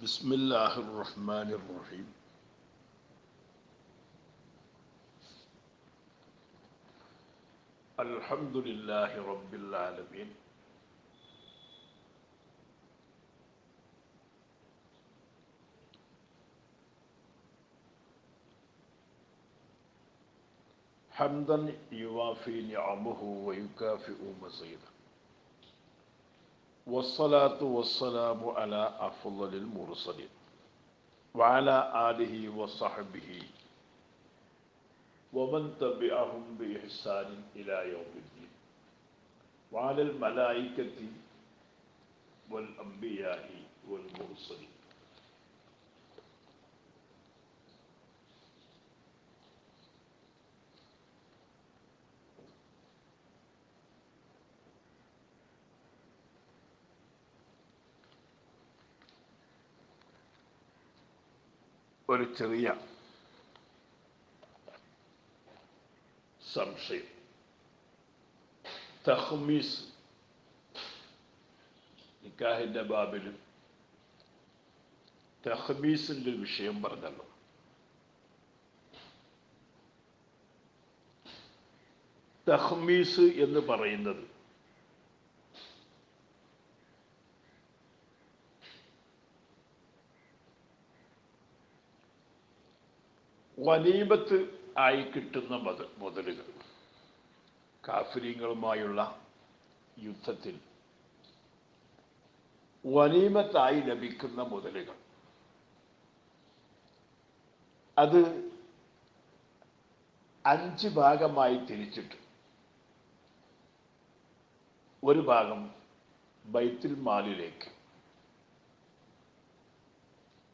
بسم الله الرحمن الرحيم. الحمد لله رب العالمين. حمدا يوافي نعمه ويكافئ مزيده، والصلاة والسلام على أفضل المرسلين وعلى آله وصحبه ومن تبعهم بإحسان إلى يوم الدين، وعلى الملائكة والأنبياء والمرسلين. ഒരു ചെറിയ സംശയം. തഖ്മീസ് നിക്കാഹിന്റെ ബാബിൽ തഖ്മീസിന്റെ വിഷയം പറഞ്ഞല്ലോ. തഖ്മീസ് എന്ന് പറയുന്നത് ഗനീമത്ത് ആയി കിട്ടുന്ന മുതലുകൾ, കാഫിരീങ്ങളുമായുള്ള യുദ്ധത്തിൽ ഗനീമത്തായി ലഭിക്കുന്ന മുതലുകൾ, അത് 5 ഭാഗമായി തിരിച്ചിട്ട് ഒരു ഭാഗം ബൈത്തുൽ മാലിലേക്ക്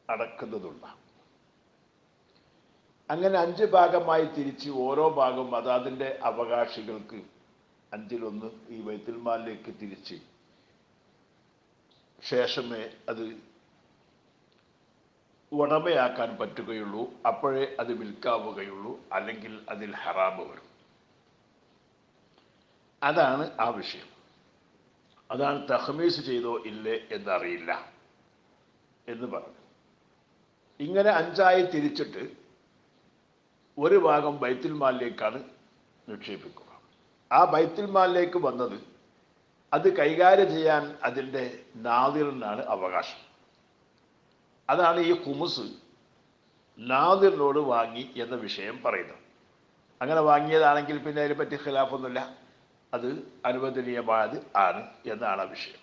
അടക്കുന്നതുണ്ട്. അങ്ങനെ 5 ഭാഗമായി തിരിച്ച് ഓരോ ഭാഗവും അതാതിൻ്റെ അവകാശികൾക്ക് 1/5 ഈ ബൈത്തുൽ മാലിലേക്ക് തിരിച്ച് ശേഷമേ അത് ഉടമയാക്കാൻ പറ്റുകയുള്ളൂ. അപ്പോഴേ അത് വിൽക്കാവുകയുള്ളൂ, അല്ലെങ്കിൽ അതിൽ ഹറാമ് വരും. അതാണ് ആ വിഷയം. അതാണ് തഖ്മീസ് ചെയ്തോ ഇല്ലേ എന്നറിയില്ല എന്ന് പറഞ്ഞു. ഇങ്ങനെ 5ആയി തിരിച്ചിട്ട് ഒരു ഭാഗം ബൈത്തുൽ മാലിലേക്കാണ് നിക്ഷേപിക്കുക. ആ ബൈത്തുൽ മാലിലേക്ക് വന്നത് അത് കൈകാര്യം ചെയ്യാൻ അതിൻ്റെ നാദിറിനാണ് അവകാശം. അതാണ് ഈ ഖുമുസ് നാദിറിനോട് വാങ്ങി എന്ന വിഷയം പറയുന്നത്. അങ്ങനെ വാങ്ങിയതാണെങ്കിൽ പിന്നെ അതിനെപ്പറ്റി ഖിലാഫൊന്നുമില്ല, അത് അനുവദനീയമായത് ആണ് എന്നാണ് ആ വിഷയം.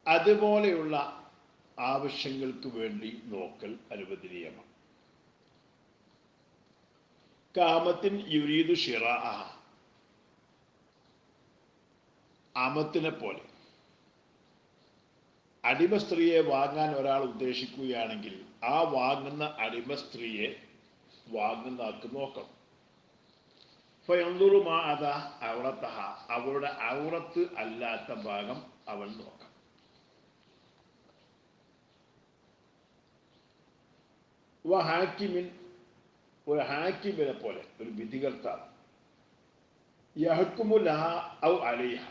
അതുപോലെയുള്ള ആവശ്യങ്ങൾക്ക് വേണ്ടി നോക്കൽ അനുവദനീയമാണ്. കാമത്തിൻ യുരീദു ഷിറാഅ, അമത്തിനെ പോലെ അടിമ സ്ത്രീയെ വാങ്ങാൻ ഒരാൾ ഉദ്ദേശിക്കുകയാണെങ്കിൽ ആ വാങ്ങുന്ന അടിമ സ്ത്രീയെ വാങ്ങുന്ന ആൾക്ക് നോക്കണം. ഫയൻദുറു മാ അതാ ഔറത്തഹ, അവളുടെ ഔറത്ത് അല്ലാത്ത ഭാഗം അവൻ നോക്കണം. ഹാക്കിമിൻ, ഒരു ഹാക്കിമിനെ പോലെ, ഒരു വിധികർത്താവ്, യഹ്കുമു ലഹ ഔ അലൈഹ,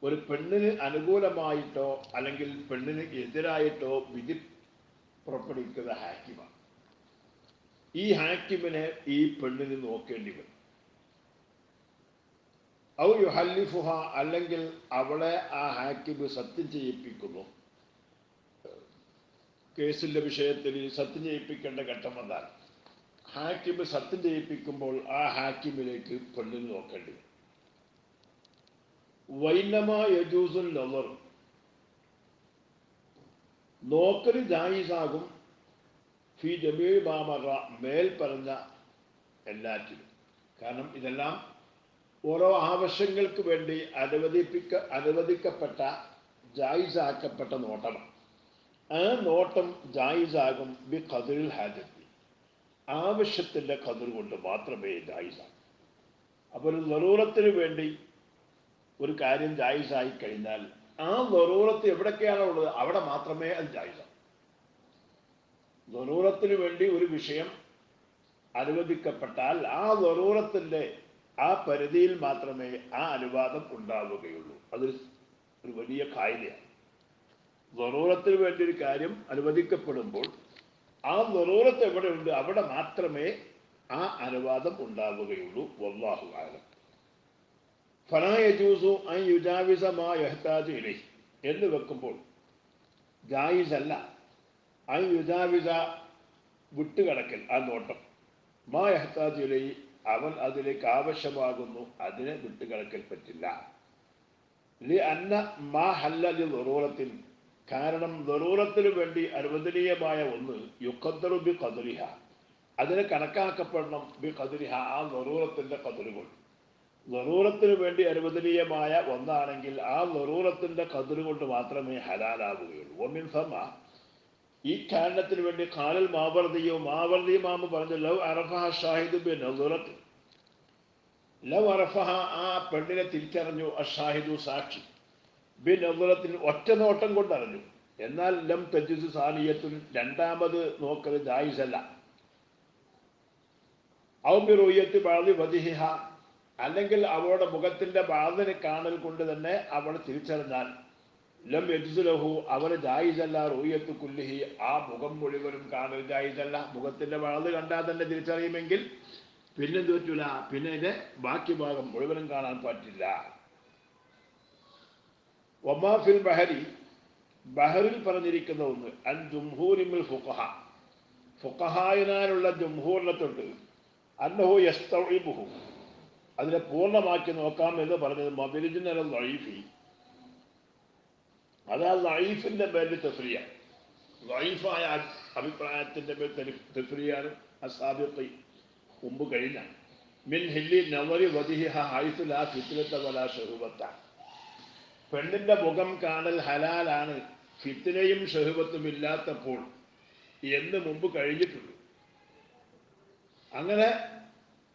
ഒരു പെണ്ണിന് അനുകൂലമായിട്ടോ അല്ലെങ്കിൽ പെണ്ണിന് എതിരായിട്ടോ വിധി പുറപ്പെടുവിക്കുന്ന ഹാക്കിമാണ്. ഈ ഹാക്കിമിനെ ഈ പെണ്ണിന് നോക്കേണ്ടി വരും. ഔ യുഹല്ലിഫുഹ, അല്ലെങ്കിൽ അവളെ ആ ഹാക്കിമ് സത്യം ചെയ്യിപ്പിക്കുന്നു. കേസിന്റെ വിഷയത്തിൽ സത്യം ചെയ്യിപ്പിക്കേണ്ട ഘട്ടം വന്നാൽ ഹാക്കിമ് സത്യം ചെയ്യിപ്പിക്കുമ്പോൾ ആ ഹാക്കിമിലേക്ക് പെണ്ണിന് നോക്കേണ്ടി വരും. വൈനമാ യജൂസുൽ നളർ, നോക്കല് ജായിസാകും ഫി ജമീ മാമറ, മേൽ പറഞ്ഞ എല്ലാറ്റിലും. കാരണം ഇതെല്ലാം ഓരോ ആവശ്യങ്ങൾക്ക് വേണ്ടി അനുവദിക്കപ്പെട്ട ജായിസാക്കപ്പെട്ട നോട്ടമാണ്. ആ നോട്ടം ജായിസാകും ബി ഖദറിൽ ഹാജത്തി, ആവശ്യത്തിൻ്റെ ഖദർ കൊണ്ട് മാത്രമേ ജായിസാകും. അപ്പോൾ ഒരു ളറൂറത്തിന് വേണ്ടി ഒരു കാര്യം ജായിസായി കഴിഞ്ഞാൽ ആ ളറൂറത്ത് എവിടൊക്കെയാണോ ഉള്ളത് അവിടെ മാത്രമേ അത് ജായിസാകും. ളറൂറത്തിന് വേണ്ടി ഒരു വിഷയം അനുവദിക്കപ്പെട്ടാൽ ആ ളറൂറത്തിൻ്റെ ആ പരിധിയിൽ മാത്രമേ ആ അനുവാദം ഉണ്ടാവുകയുള്ളൂ. അത് ഒരു വലിയ കായികയാണ്. ളറൂറത്തിന് വേണ്ടി ഒരു കാര്യം അനുവദിക്കപ്പെടുമ്പോൾ ആ ളറൂറത്ത് എവിടെയുണ്ട് അവിടെ മാത്രമേ ആ അനുവാദം ഉണ്ടാവുകയുള്ളൂ. വല്ലാഹു അഅലം. ഫലാ യജൂസു അൻ യുജാവിസ മാ യഹ്താജു ഇലൈഹി എന്ന് വെക്കുമ്പോൾ ജായിസല്ല അൻ യുജാവിസ വിട്ടുകടക്കൽ, ആ നോട്ടം, മാ യഹ്താജു ഇലൈഹി അവൻ അതിലേക്ക് ആവശ്യമാകുന്നു അതിനെ വിട്ടുകിടക്കൽ പറ്റില്ല. അന്ന മാ ഹല്ല ലി ളറൂറത്തിൻ, കാരണം ളറൂറത്തിന് വേണ്ടി അനുവദനീയമായ ഒന്ന് യുഖദ്ദറു ബി ഖദ്രിഹ, അതിനെ കണക്കാക്കപ്പെടണം ബി ഖദ്രിഹ, ആ ളറൂറത്തിൻ്റെ ഖദ്റുകൾ. ളറൂറത്തിന് വേണ്ടി അനുവദനീയമായ ഒന്നാണെങ്കിൽ ആ ളറൂറത്തിൻ്റെ ഖദ്ർ കൊണ്ട് മാത്രമേ ഹലാലാവുകയുള്ളൂ. ഒമിൻ സമ, ഈ കാരണത്തിന് വേണ്ടി ഖാലൽ മാവർദിയോ, മാവർദി മാമ പറഞ്ഞു ലൗ അറഫഹ ഷാഹിദ് ബി നദറത്ത്, ലൗ അറഫഹ, ആ പെണ്ണിനെ തിരിച്ചറിഞ്ഞു, അഷാഹിദു സാക്ഷി, ബി നദറത്തിൽ ഒറ്റ നോട്ടം കൊണ്ടറിഞ്ഞു, എന്നാൽ ലം തജ്ജുസ് സാനിയത്തുൻ രണ്ടാമത് നോക്കൽ ജായിസല്ല. ഔ ബി റുയത്തി ബഅദി വജ്ഹിഹ, അല്ലെങ്കിൽ അവളുടെ മുഖത്തിന്റെ ബാദിനെ കാണൽ കൊണ്ട് തന്നെ അവൾ തിരിച്ചറിഞ്ഞാൽ ലം യജ്സു ലഹു, അവന് ജായിസല്ല റുയത്തു കുല്ലിഹി, ആ മുഖം മുഴുവനും കാണൽ ജായിസല്ല. മുഖത്തിന്റെ ബാദ് കണ്ടാൽ തന്നെ തിരിച്ചറിയുമെങ്കിൽ പിന്നെ പറ്റൂല, പിന്നെ ഇതിന്റെ ബാക്കി ഭാഗം മുഴുവനും കാണാൻ പറ്റില്ല. വമാ ഫിൽ ബഹരി, ബഹറിൽ പറഞ്ഞിരിക്കുന്ന ഒന്ന് അൻ ജുംഹൂരിൽ ഫുഖഹ, ഫുഖഹായിനാലുള്ള ജുംഹൂറിനെ തൊട്ട് അന്നഹു യസ്തഈബുഹു, അതിനെ പൂർണ്ണമാക്കി നോക്കാം എന്ന് പറഞ്ഞത് മബിരിജിനൽ ലഈഫി, അതാ ലഈഫിന്റെ മേൽ തഫ്രിയ, ലഈഫായ അഭിപ്രായത്തിന്റെ മേൽ തഫ്രിയാണ് അസാബിഖി, മുമ്പ് കഴിഞ്ഞ മിൻ ഹില്ലി നവറി വദിഹിഹ ഹൈസു ലാ ഫിത്നത വലാ ശഹവത, പെണ്ണിന്റെ മുഖം കാണൽ ഹലാലാണ് ഫിത്നയും ഷഹവത്തും ഇല്ലാത്തപ്പോൾ എന്ന് മുമ്പ് കഴിഞ്ഞിട്ടുണ്ട്. അങ്ങനെ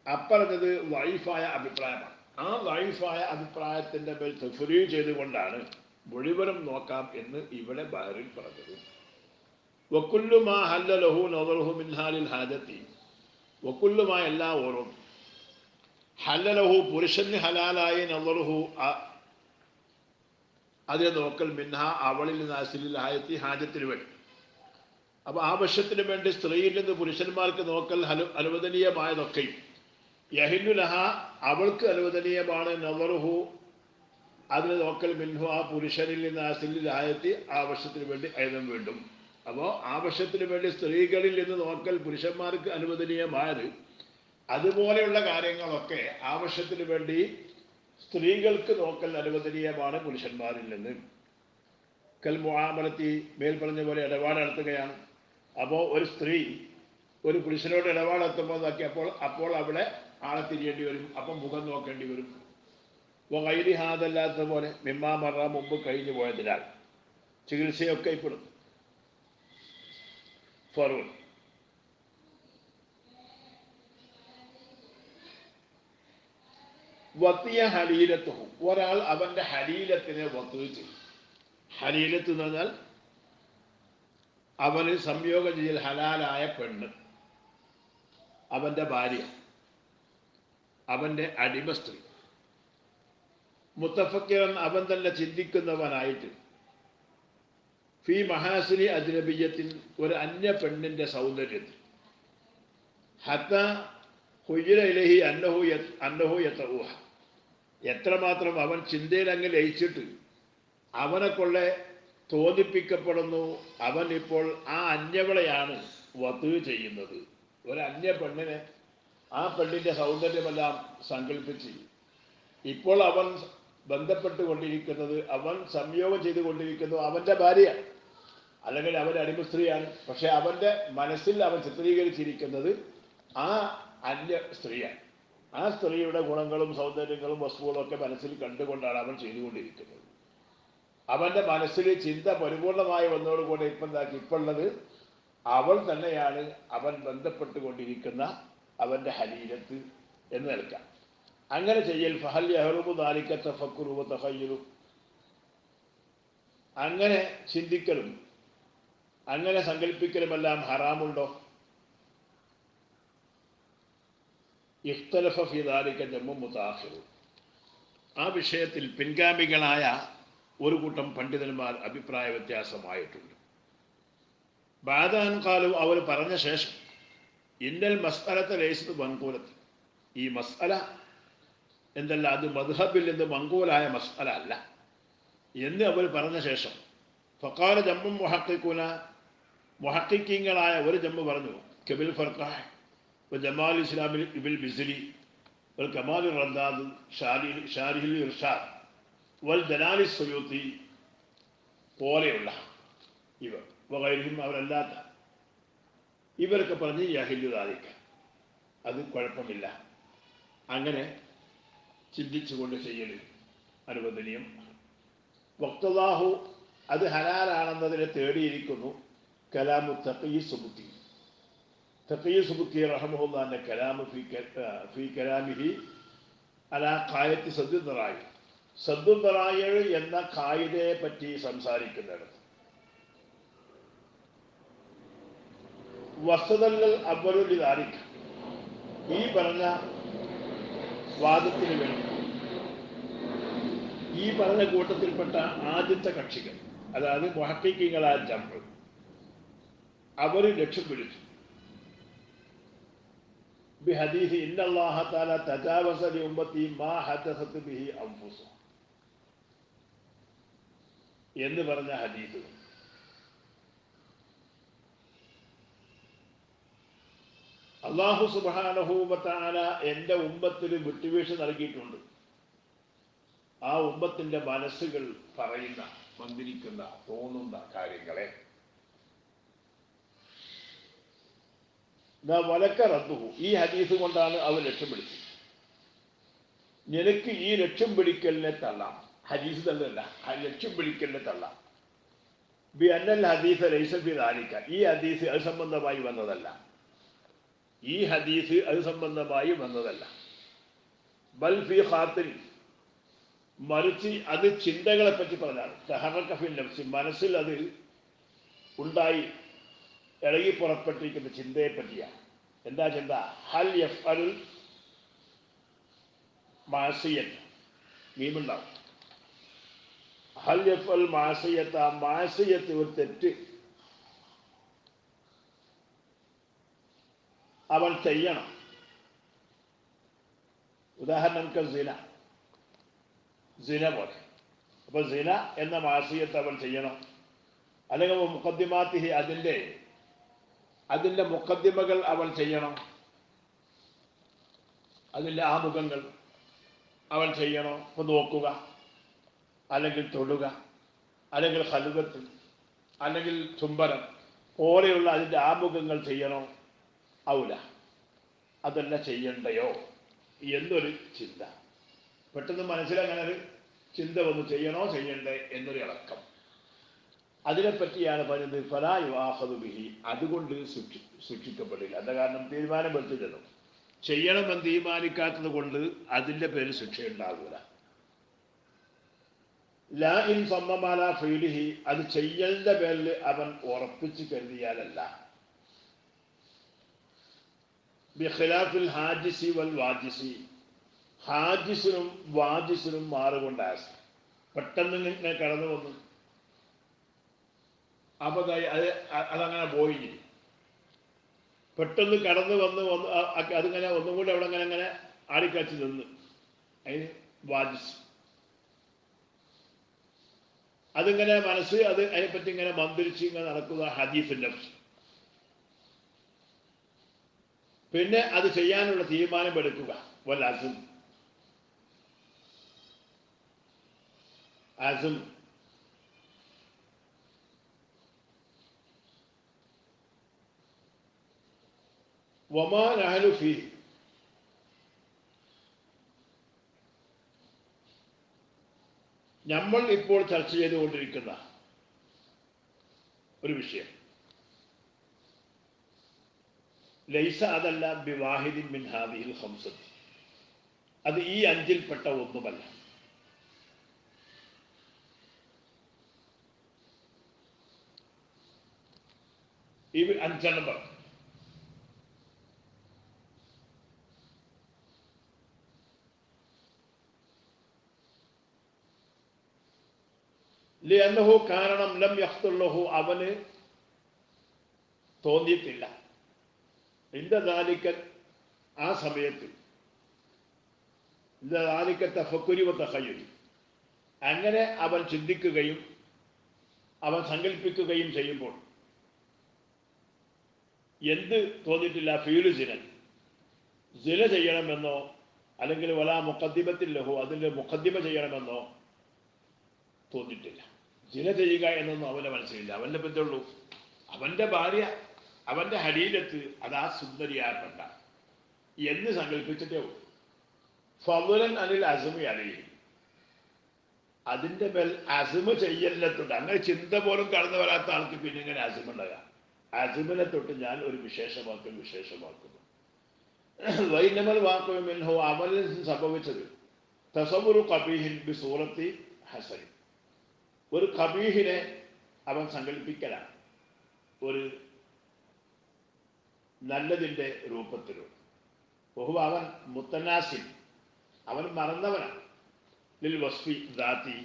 അപ്പറഞ്ഞത് ലഈഫായ അഭിപ്രായമാണ്. ആ ലഈഫായ അഭിപ്രായത്തിന്റെ മേൽ തഫ്രീ ചെയ്തുകൊണ്ടാണ് മുഴുവനും നോക്കാം എന്ന് ഇവിടെ ബഹറിൽ പറഞ്ഞത്. വകുല്ലു മാ ഹല്ല ലഹു നദറുഹു മിൻ ഹാലിൽ ഹാജത്തി, വകുല്ലു മാ, എല്ലാ ഓരോന്നും, ഹല്ല ലഹു പുരുഷന് ഹലാലായി നദറുഹു അതിനെ നോക്കൽ, മിൻഹ അവളിൽ നിന്ന്, അസ്ലിൽ ഹാജത്തി ഹാജത്തിന് വേണ്ടി, അപ്പൊ ആവശ്യത്തിന് വേണ്ടി സ്ത്രീയിൽ നിന്ന് പുരുഷന്മാർക്ക് നോക്കൽ അനുവദനീയമായതൊക്കെയും യഹില്ലു ലഹ അവൾക്ക് അനുവദനീയമാണ് നദറുഹു അതിനെ നോക്കൽ, മിൻഹു ആ പുരുഷനിൽ നിന്ന്, അസ്ലിൽ ഹാജത്തി ആവശ്യത്തിന് വേണ്ടി അയതും വീണ്ടും. അപ്പോൾ ആവശ്യത്തിന് വേണ്ടി സ്ത്രീകളിൽ നിന്ന് നോക്കൽ പുരുഷന്മാർക്ക് അനുവദനീയമായത്, അതുപോലെയുള്ള കാര്യങ്ങളൊക്കെ ആവശ്യത്തിന് വേണ്ടി സ്ത്രീകൾക്ക് നോക്കൽ അനുവദനീയമാണ് പുരുഷന്മാരിൽ നിന്ന്. കൽ മുആമലത്തി, മേൽ പറഞ്ഞ പോലെ ഇടപാട് നടത്തുകയാണ്. അപ്പോൾ ഒരു സ്ത്രീ ഒരു പുരുഷനോട് ഇടപാട് നടത്തുമ്പോൾ അപ്പോൾ അവിടെ ആളെ തിരിയേണ്ടി വരും, അപ്പം മുഖം നോക്കേണ്ടി വരും. വൈരി ഹാദല്ലാത്ത പോലെ മിമ്മാ മറ, മുമ്പ് കഴിഞ്ഞു പോയതിനാൽ ചികിത്സയൊക്കെ ഇപ്പെടും. ഫറൂൻ വത്തിയ ഹലീലത്തുഹു, ഒരാൾ അവന്റെ ഹലീലത്തിനെ വത്ത് ചെയ്യും. ഹലീലത്ത് എന്ന് പറഞ്ഞാൽ അവന് സംയോഗം ചെയ്യൽ ഹലാലായ പെണ്ണ്, അവന്റെ ഭാര്യ, അവന്റെ അടിമ സ്ത്രീ. മുത്തഫക്കിറൻ, അവൻ തന്നെ ചിന്തിക്കുന്നവനായിട്ട്, ഫി മഹാസിനി അജ്നബിയ്യത്തിൻ, ഒരു അന്യ പെണ്ണിന്റെ സൗന്ദര്യത്തിൽ, ഹത്ത ഹുയ്യില ഇലൈഹി അന്നഹു യതഊഹ, എത്രമാത്രം അവൻ ചിന്തയിൽ അങ്ങ് ലയിച്ചിട്ട് അവനെ കൊള്ളെ തോന്നിപ്പിക്കപ്പെടുന്നു, അവൻ ഇപ്പോൾ ആ അന്യവളെയാണ് വത്ത് ചെയ്യുന്നത്. ഒരു അന്യ പെണ്ണിനെ, ആ പെണ്ണിന്റെ സൗന്ദര്യമെല്ലാം സങ്കല്പിച്ച് ഇപ്പോൾ അവൻ ബന്ധപ്പെട്ടുകൊണ്ടിരിക്കുന്നത്, അവൻ സംയോഗം ചെയ്തുകൊണ്ടിരിക്കുന്നത് അവന്റെ ഭാര്യയാണ്, അല്ലെങ്കിൽ അവന്റെ അടിമ സ്ത്രീയാണ്. പക്ഷെ അവന്റെ മനസ്സിൽ അവൻ ചിത്രീകരിച്ചിരിക്കുന്നത് ആ അന്യ സ്ത്രീയാണ്. ആ സ്ത്രീയുടെ ഗുണങ്ങളും സൗന്ദര്യങ്ങളും വസ്തുക്കളും ഒക്കെ മനസ്സിൽ കണ്ടുകൊണ്ടാണ് അവൻ ചെയ്തുകൊണ്ടിരിക്കുന്നത്. അവന്റെ മനസ്സിൽ ചിന്ത പരിപൂർണമായി വന്നതോടുകൂടെ ഇപ്പം എന്താക്കി ഇപ്പുള്ളത് അവൾ തന്നെയാണ് അവൻ ബന്ധപ്പെട്ടുകൊണ്ടിരിക്കുന്ന അവന്റെ ഹലീലത്ത് എന്ന് നിൽക്കാം. അങ്ങനെ ചെയ്യൽ ഫഹൽ യഹ്റുബു ദാലിക തഫക്കുറു വതഖയ്യുറു, അങ്ങനെ ചിന്തിക്കലും അങ്ങനെ സങ്കല്പിക്കലുമെല്ലാം ഹറാമുണ്ടോ? ഇഖ്തലഫ ഫീ ദാലിക ജമ്മുൻ മുതഅഖിറു, ആ വിഷയത്തിൽ പിൻഗാമികളായ ഒരു കൂട്ടം പണ്ഡിതന്മാർ അഭിപ്രായ വ്യത്യാസമായിട്ടുണ്ട്. ബാദാൻ കാലു, അവർ പറഞ്ഞ ശേഷം, ഇന്നൽ മസ്അലത ലൈസത് മൻഖൂലത്ത്, ഈ മസ്അല എന്തല്ല അത് മദ്ഹബിൽ നിന്ന് മൻഖൂലായ മസ്അല അല്ല എന്ന് അവർ പറഞ്ഞ ശേഷം, ഫഖാല ജമ്മുൻ മുഹഖിഖൂന, മുഹഖിഖീങ്ങളായ ഒരു ജമ്മു പറഞ്ഞു, കബിൽ ഫർഖഹ് വ ജമാൽ ഇസ്ലാമിൽ ഇബിൽ ബിസ്രി വൽ കമാൽ റദ്ദാദ് ഷാരിഹിൽ ഇർഷാദ് വൽ ജലാലി സുയൂത്തി പോലെയുള്ള ഇവർ വഗൈരിഹിം, അവരല്ലാത്ത ഇവരൊക്കെ പറഞ്ഞ് യഹില്ലു ദാലിക, അത് കുഴപ്പമില്ല, അങ്ങനെ ചിന്തിച്ചുകൊണ്ട് ചെയ്യൽ അനുവദനീയം. വഖ്തദാഹു, അത് ഹലാലാണെന്നതിനെ തേടിയിരിക്കുന്നു കലാമു തഖിയ്യി സുബ്കി, തഖിയ്യി സുബ്കി റഹ്മഹുല്ലാഹിന്റെ കലാമു ഫീ കലാമിഹി അലാ ഖായത്തി സദ്ദുദ്ദറായി, സദ്ദുദ്ദറായി എന്ന ഖായിദയെ പറ്റി സംസാരിക്കുന്നിടത്ത് വസ്തുതകൾ അവരുൽ ദാലിക, ഈ പറഞ്ഞ വാദത്തിന് വേണ്ടി ഈ പറഞ്ഞ കൂട്ടത്തിൽപ്പെട്ട ആദ്യത്തെ കക്ഷികൾ, അതായത് മുഹഖിഖീങ്ങളായ ജംഹ്, അവർ ലക്ഷ്യം പിടിച്ചു ബിഹദീസ് ഇന്നല്ലാഹ തആല തജാവസ ലി ഉമ്മത്തി മാ ഹദസത് ബിഹി അൻഫുസുഹും എന്ന് പറഞ്ഞ ഹദീസ്. അല്ലാഹു സുബ്ഹാനഹു വ തആല എൻ്റെ ഉമ്മത്തിന് വിട്ടുവീഴ്ച നൽകിയിട്ടുണ്ട്, ആ ഉമ്മത്തിന്റെ മനസ്സുകൾ പറയുന്ന, മന്ദിരിക്കുന്ന, തോന്നുന്ന കാര്യങ്ങളെ വലക്ക റദ്ദുഹു, ഈ ഹദീസ് കൊണ്ടാണ് അവർ ലക്ഷ്യം പിടിച്ചത്. നിനക്ക് ഈ ലക്ഷ്യം പിടിക്കലിനെ തള്ളാം, ഹദീസ് തള്ളല്ല, ലക്ഷ്യം പിടിക്കലിനെ തള്ളാം. ബി അന്നൽ ഹദീസ് ലൈസ ഫീ ദാലിക, ഈ ഹദീസ് അത് സംബന്ധമായി വന്നതല്ല, ഈ ഹദീസ് അത് സംബന്ധമായി വന്നതല്ല. ബൽ ഫീ ഖാത്തിരി, മറിച്ച് അത് ചിന്തകളെ പറ്റി പറഞ്ഞാണ്. തഹറക ഫിൽ നഫ്സി, മനസ്സിൽ അത് ഉണ്ടായി ഇളകി പുറപ്പെട്ടിരിക്കുന്ന ചിന്തയെ പറ്റിയാണ്. എന്താ ചിന്ത? ഹൽ യഫ്അലുൽ മാസിയത്ത്, മീമുണ്ടാവും, ഹൽ യഫ്അൽ മാസിയത്ത്, ആ മാസിയത്ത് ഒരു തെറ്റ് അവൻ ചെയ്യണം. ഉദാഹരണം സിന പോലെ. അപ്പൊ സിന എന്ന മാസിയത്ത് അവൻ ചെയ്യണം. അല്ലെങ്കിൽ മുഖദ്ദിമാത്തിഹി, അതിൻ്റെ മുഖദ്ദിമകൾ അവൻ ചെയ്യണം, അതിൻ്റെ ആമുഖങ്ങൾ അവൻ ചെയ്യണോ? ഇപ്പൊ നോക്കുക, അല്ലെങ്കിൽ തൊടുക, അല്ലെങ്കിൽ ഖൽവത്ത്, അല്ലെങ്കിൽ ചുംബനം പോലെയുള്ള അതിൻ്റെ ആമുഖങ്ങൾ ചെയ്യണോ? ഔല, അതല്ല ചെയ്യണ്ടയോ എന്നൊരു ചിന്ത പെട്ടെന്ന് മനസ്സിലങ്ങനെ ഒരു ചിന്ത വന്ന്, ചെയ്യണോ ചെയ്യണ്ടേ എന്നൊരു ഇളക്കം. അതിനെപ്പറ്റിയാണ് പറയുന്നത് ഫലാ യുആഖദു ബിഹി, അതുകൊണ്ട് ശിക്ഷിക്കപ്പെടില്ല. എന്താ കാരണം? തീരുമാനമെടുത്തില്ലല്ലോ. ചെയ്യണമെന്ന് തീരുമാനിക്കാത്തത് കൊണ്ട് അതിൻ്റെ പേര് ശിക്ഷ ഉണ്ടാകൂല. ലാ ഇൻ സമ്മമാല ഫീലിഹി, അത് ചെയ്യലിന്റെ പേരിൽ അവൻ ഉറപ്പിച്ച് കരുതിയാലല്ല. ബിഖിലാഫിൽ ഹാജിസി വൽ വാജിസി, ഹാജിസിനും വാജിസിനും മാറുകൊണ്ടായ പെട്ടെന്ന് ഇങ്ങനെ കടന്നു വന്നു, അപ്പൊ അതങ്ങനെ പോയി, പെട്ടെന്ന് കടന്നു വന്ന് അതിങ്ങനെ ഒന്നും കൂടി അവിടെ അങ്ങനെ ആടിക്കാച്ചി നിന്ന്, അതിന് വാജിസ്. അതിങ്ങനെ മനസ്സ് അതിനെപ്പറ്റി ഇങ്ങനെ മന്ത്രിച്ച് ഇങ്ങനെ നടക്കുക ഹദീസിന്റെ. പിന്നെ അത് ചെയ്യാനുള്ള തീരുമാനം എടുക്കുക, വൽ അസും, വമാ നഹ്നു ഫീഹി, നമ്മൾ ഇപ്പോൾ ചർച്ച ചെയ്തുകൊണ്ടിരിക്കുന്ന ഒരു വിഷയം ലൈസ അതല്ല ബിവാഹിദിൻ മിൻ ഹാദിഹിൽ ഖംസത്തി, അത് ഈ അഞ്ചിൽപ്പെട്ട ഒന്നുമല്ല. ഈ അഞ്ചെണ്ണം പറഞ്ഞു. ലിഅന്നഹു, കാരണം ലം യഖ്തുല്ലഹു, അവന് തോന്നിയിട്ടില്ല, ഇന്ദ ദാലിക, ആ സമയത്ത്, ഇന്ദ ദാലിക തഫക്കുരി വ തഖയ്യുരി, അങ്ങനെ അവൻ ചിന്തിക്കുകയും അവൻ സങ്കല്പിക്കുകയും ചെയ്യുമ്പോൾ എന്ത് തോന്നിയിട്ടില്ല? ഫീലു സിനൻ, സിന ചെയ്യണമെന്നോ അല്ലെങ്കിൽ വലാ മുഖദ്ദിമത്തിൽ ലഹു, അതിൻ്റെ മുഖദ്ദിമ ചെയ്യണമെന്നോ തോന്നിയിട്ടില്ല. സിന ചെയ്യുക എന്നൊന്നും അവൻ്റെ മനസ്സിലില്ല. അവൻ്റെ ബന്ധമുള്ളൂ അവൻ്റെ ഭാര്യ, അവൻ്റെ ഹരീരത്ത് അതാ സുന്ദരിയാകണ്ട എന്ന് സങ്കല്പിച്ചിട്ടേ ഉള്ളൂ. ഫളുലൻ അനിൽ അസുമി അലയിൽ, അതിൻ്റെ മേൽ അസുമ ചെയ്യലിനെത്തൊട്ട്, അങ്ങനെ ചിന്ത പോലും കടന്നു വരാത്ത ആൾക്ക് പിന്നെ ഇങ്ങനെ അസുമുണ്ടാകാം. അസുമിനെ തൊട്ട് ഞാൻ ഒരു വിശേഷമാക്കുന്നു. വൈനമൽ വാക്കുമിൻഹു, അവനിൽ സംഭവിച്ചത് തസവുറു ഖബീഹിൻ ബി സൂറത്തി ഹസൻ, ഒരു ഖബീഹിനെ അവൻ സങ്കല്പിക്കലാണ് ഒരു നല്ലതിൻ്റെ രൂപത്തിലും. ബഹു, അവൻ മുത്തനാസിൻ, അവൻ മറന്നവനാണ്. ലിൽ വസ്ഫി ദാത്തി,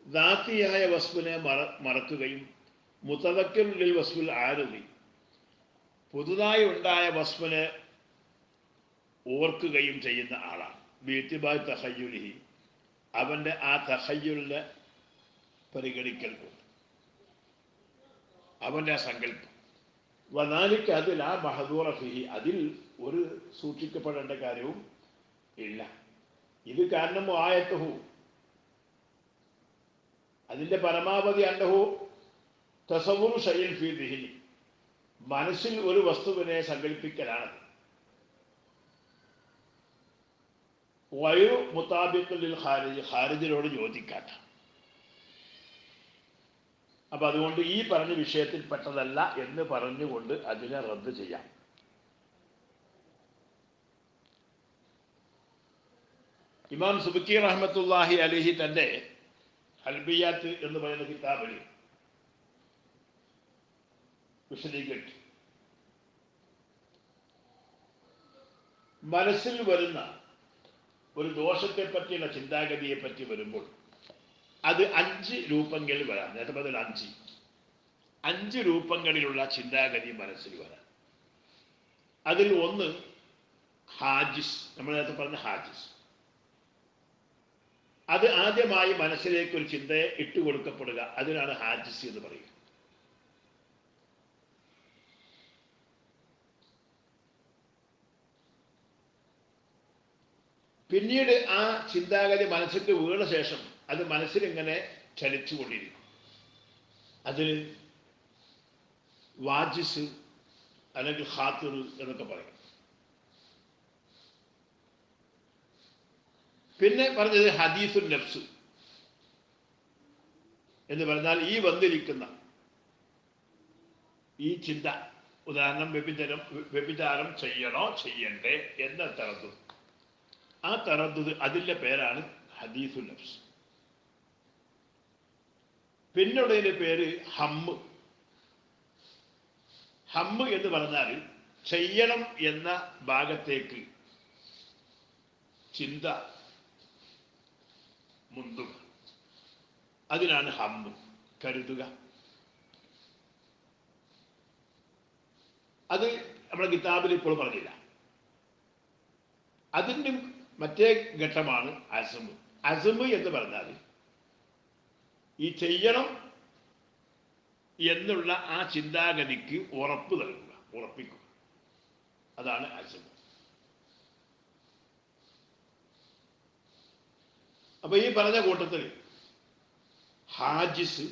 ദാത്തിയായ വസ്ഫിനെ മറക്കുകയും മുതദക്കിർ ലിൽ വസ്ഫിൽ ആരുതി, പുതുതായി ഉണ്ടായ വസ്ഫിനെ ഓർക്കുകയും ചെയ്യുന്ന ആളാണ്. ബിഇത്തിബാരി തഖയ്യുലിഹി, അവൻ്റെ ആ തഖയ്യുലിനെ പരിഗണിക്കൽ കൊണ്ട്, അവൻ്റെ ആ സങ്കല്പം. വദാലിക, അതിൽ ആ മഹദൂറ ഫിഹി, അതിൽ ഒരു സൂക്ഷിക്കപ്പെടേണ്ട കാര്യവും ഇല്ല. ഇത് കാരണം ആയത്തുഹു, അതിൻ്റെ പരമാവധി അന്നഹു തസവുറു ഷൈഇൻ ഫീ ദിഹ്നി, മനസ്സിൽ ഒരു വസ്തുവിനെ സങ്കല്പിക്കലാണ്. ഗൈറു മുതാബിഖ് ലിൽ ഖാരിജ്, ഖാരിജിനോട് യോജിക്കാത്ത. അപ്പൊ അതുകൊണ്ട് ഈ പറഞ്ഞ വിഷയത്തിൽപ്പെട്ടതല്ല എന്ന് പറഞ്ഞുകൊണ്ട് അതിനെ റദ്ദ് ചെയ്യാം. ഇമാം സുബ്കി റഹ്മത്തുള്ളാഹി അലൈഹി തന്റെ അൽബിയാത്ത് എന്ന് പറയുന്ന കിതാബിൽ വിശദീകരിച്ചു, മനസ്സിൽ വരുന്ന ഒരു ദോഷത്തെ പറ്റിയുള്ള ചിന്താഗതിയെ പറ്റി വരുമ്പോൾ അത് 5 രൂപങ്ങളിൽ വരാം. നേരത്തെ പറഞ്ഞ 5 രൂപങ്ങളിലുള്ള ചിന്താഗതി മനസ്സിൽ വരാം. അതിൽ ഒന്ന് ഹാജിസ്, നമ്മൾ നേരത്തെ പറഞ്ഞ ഹാജിസ്. അത് ആദ്യമായി മനസ്സിലേക്ക് ഒരു ചിന്തയെ ഇട്ടുകൊടുക്കപ്പെടുക, അതിനാണ് ഹാജിസ് എന്ന് പറയുക. പിന്നീട് ആ ചിന്താഗതി മനസ്സിൽ വീണ ശേഷം അത് മനസ്സിലിങ്ങനെ ചലിച്ചുകൊണ്ടിരിക്കും. അതിന് വാജിസ് അല്ലെങ്കിൽ ഖാത്തിർ എന്നൊക്കെ പറയും. പിന്നെ പറഞ്ഞത് ഹദീസുൽ നഫ്സ് എന്ന് പറഞ്ഞാൽ ഈ വന്നിരിക്കുന്ന ഈ ചിന്ത, ഉദാഹരണം വ്യഭിചാരം ചെയ്യണോ ചെയ്യണ്ടേ എന്ന തറദ്ദുദ്, ആ തറദ്ദുദ്, അതിൻ്റെ പേരാണ് ഹദീസുൽ നഫ്സ്. പിന്നുള്ളതിൻ്റെ പേര് ഹമ്മ്. ഹമ്മ് എന്ന് പറഞ്ഞാൽ ചെയ്യണം എന്ന ഭാഗത്തേക്ക് ചിന്ത മുന്തുക, അതിനാണ് ഹമ്മ്, കരുതുക. അത് നമ്മുടെ കിതാബിൽ ഇപ്പോൾ പറഞ്ഞില്ല. അതിൻ്റെ മറ്റേ ഘട്ടമാണ് അസ്മ്. അസ്മ് എന്ന് പറഞ്ഞാൽ ഈ ചെയ്യണം എന്നുള്ള ആ ചിന്താഗതിക്ക് ഉറപ്പ് നൽകുക, ഉറപ്പിക്കുക, അതാണ് അസ്മ്. അപ്പൊ ഈ പറഞ്ഞ കൂട്ടത്തിൽ ഹാജിസ്,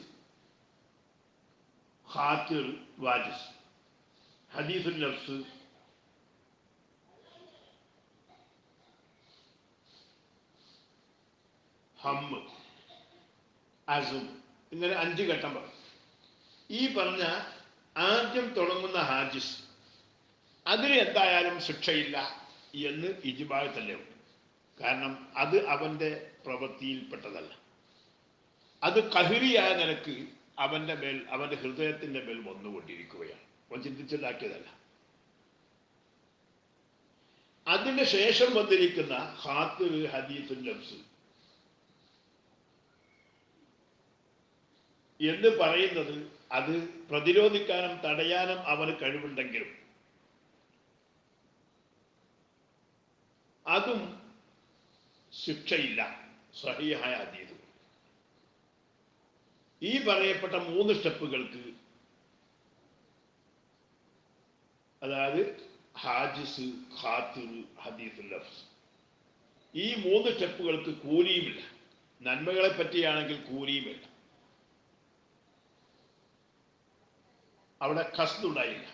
ഖാത്തിർ, വാജിസ്, ഹദീസുൽ നഫ്സ്, ഹമ്മ്, അസും, ഇങ്ങനെ 5 ഘട്ടം പറഞ്ഞു. ഈ പറഞ്ഞ ആദ്യം തുടങ്ങുന്ന ഹാജിസ് അതിന് എന്തായാലും ശിക്ഷയില്ല എന്ന് ഇജ്മാഅ് തന്നെ ഉണ്ട്. കാരണം അത് അവന്റെ പ്രവൃത്തിയിൽപ്പെട്ടതല്ല. അത് ഖഹ്രിയായ നിലക്ക് അവന്റെ മേൽ, അവന്റെ ഹൃദയത്തിന്റെ മേൽ വന്നുകൊണ്ടിരിക്കുകയാണ്. അവൻ ചിന്തിച്ചുണ്ടാക്കിയതല്ല. അതിന് ശേഷം വന്നിരിക്കുന്ന ഖാത്തിർ, ഹദീസുൻ നഫ്സ് എന്ന് പറയുന്നത് അത് പ്രതിരോധിക്കാനും തടയാനും അവന് കഴിവുണ്ടെങ്കിലും അതും ശിക്ഷയില്ല സ്വഹീഹായ ഹദീസ്. ഈ പറയപ്പെട്ട 3 സ്റ്റെപ്പുകൾക്ക്, അതായത് ഹാജിസ്, ഖാത്തിർ, ഹദീസുൽ നഫ്സ്, ഈ 3 സ്റ്റെപ്പുകൾക്ക് കൂലിയുമില്ല. നന്മകളെ പറ്റിയാണെങ്കിൽ കൂലിയുമില്ല. അവിടെ ഖസ്ദുണ്ടായില്ല.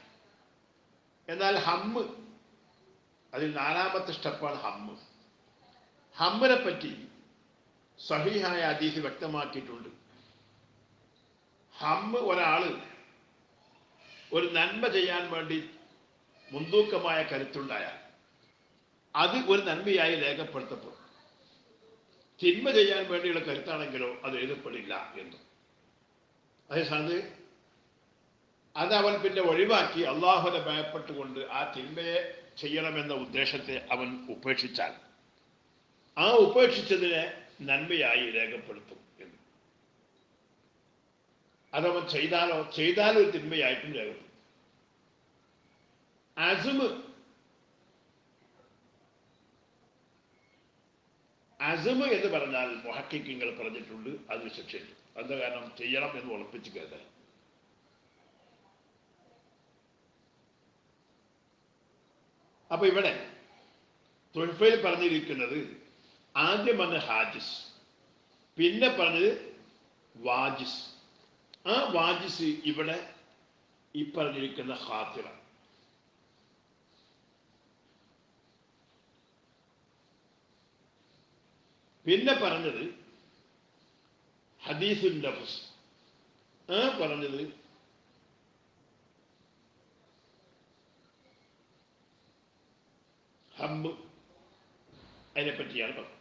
എന്നാൽ ഹമ്മ്, അതിൽ 4ാമത്തെ സ്റ്റെപ്പാണ് ഹമ്മ്. ഹമ്മിനെ പറ്റി സഹീഹായ ഹദീസ് വ്യക്തമാക്കിയിട്ടുണ്ട്. ഹമ്മ് ഒരാള് ഒരു നന്മ ചെയ്യാൻ വേണ്ടി മുൻതൂക്കമായ കരുത്തുണ്ടായാൽ അത് ഒരു നന്മയായി രേഖപ്പെടുത്തപ്പെടും. തിന്മ ചെയ്യാൻ വേണ്ടിയുള്ള കരുത്താണെങ്കിലോ അത് എഴുതപ്പെടില്ല എന്ന്. അതേസമയത്ത് അത് അവൻ പിന്നെ ഒഴിവാക്കി അള്ളാഹുവിനെ ഭയപ്പെട്ടുകൊണ്ട് ആ തിന്മയെ ചെയ്യണമെന്ന ഉദ്ദേശത്തെ അവൻ ഉപേക്ഷിച്ചാൽ ആ ഉപേക്ഷിച്ചതിനെ നന്മയായി രേഖപ്പെടുത്തും എന്ന്. അതവൻ ചെയ്താലോ ഒരു തിന്മയായിട്ടും രേഖപ്പെടുത്തും. അസ്മ് എന്ന് പറഞ്ഞാൽ മുഹഖിഖീങ്ങൾ പറഞ്ഞിട്ടുണ്ട് അതിന് ശിക്ഷയുണ്ട്. എന്താ കാരണം? ചെയ്യണം എന്ന് ഉറപ്പിച്ച് കരുതൽ. അപ്പൊ ഇവിടെ തുഹ്ഫയിൽ പറഞ്ഞിരിക്കുന്നത് ആദ്യം വന്ന് ഹാജിസ്, പിന്നെ പറഞ്ഞത് വാജിസ്. ആ വാജിസ് ഇവിടെ ഈ പറഞ്ഞിരിക്കുന്ന ഖാത്തിറ. പിന്നെ പറഞ്ഞത് ഹദീസുൻ നഫ്സ്. ആ പറഞ്ഞത് ഹമ്മ്, അതിനെപ്പറ്റിയാണ് പറഞ്ഞത്.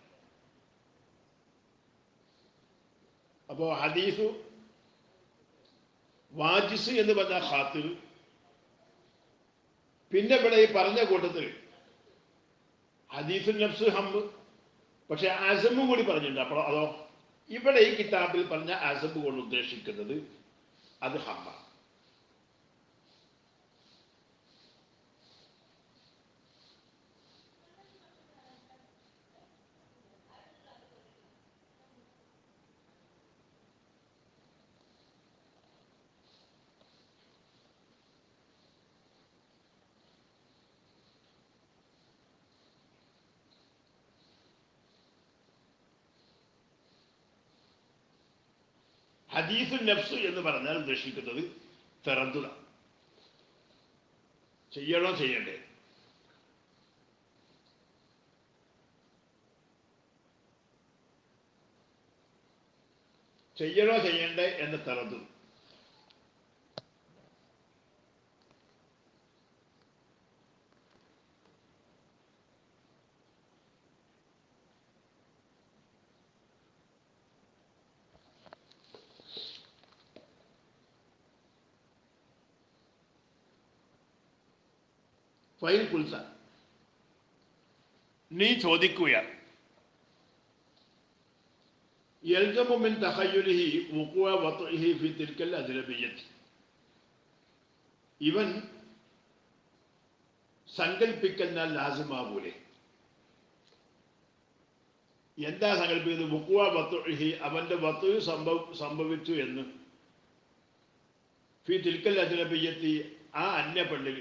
അപ്പോ ഹദീസു വാജിസ് എന്ന് പറഞ്ഞ ഖാത്തിർ. പിന്നെ ഇവിടെ ഈ പറഞ്ഞ കൂട്ടത്തിൽ ഹദീസുൻ നഫ്സ്, ഹമ്മ്, പക്ഷെ അസമും കൂടി പറഞ്ഞിട്ടുണ്ട്. അപ്പോൾ അതോ ഇവിടെ ഈ കിതാബിൽ പറഞ്ഞ അസബ് കൊണ്ട് ഉദ്ദേശിക്കുന്നത് അത് ഹമ്മ. ഹദീസുൻ നഫ്സ് എന്ന് പറഞ്ഞാൽ ഉദ്ദേശിക്കുന്നത് തറദ്ദുദ, ചെയ്യണോ ചെയ്യണ്ടേ. ചെയ്യണോ ചെയ്യണ്ടേ എന്ന തറദ്ദുദ്. ഫൈൻ കുൽസ, നീ ചോദിക്കുകയാണ്, യൽസമു മിൻ തഖയ്യുലിഹി വുഖൂഅ വത്ഇഹി ഫി തിൽക്കൽ അജ്നബിയ്യത്തി, ഇവൻ സങ്കല്പിക്കൽ ലാസിമാവൂലെ. എന്താ സങ്കല്പിക്കുന്നത്? വുഖൂഅ വത്ഇഹി, അവന്റെ വത്ഉ സംഭവിച്ചു എന്ന്, ഫി തിൽക്കൽ അജ്നബിയ്യത്തി, ആ അന്യ പെണ്ണിൽ,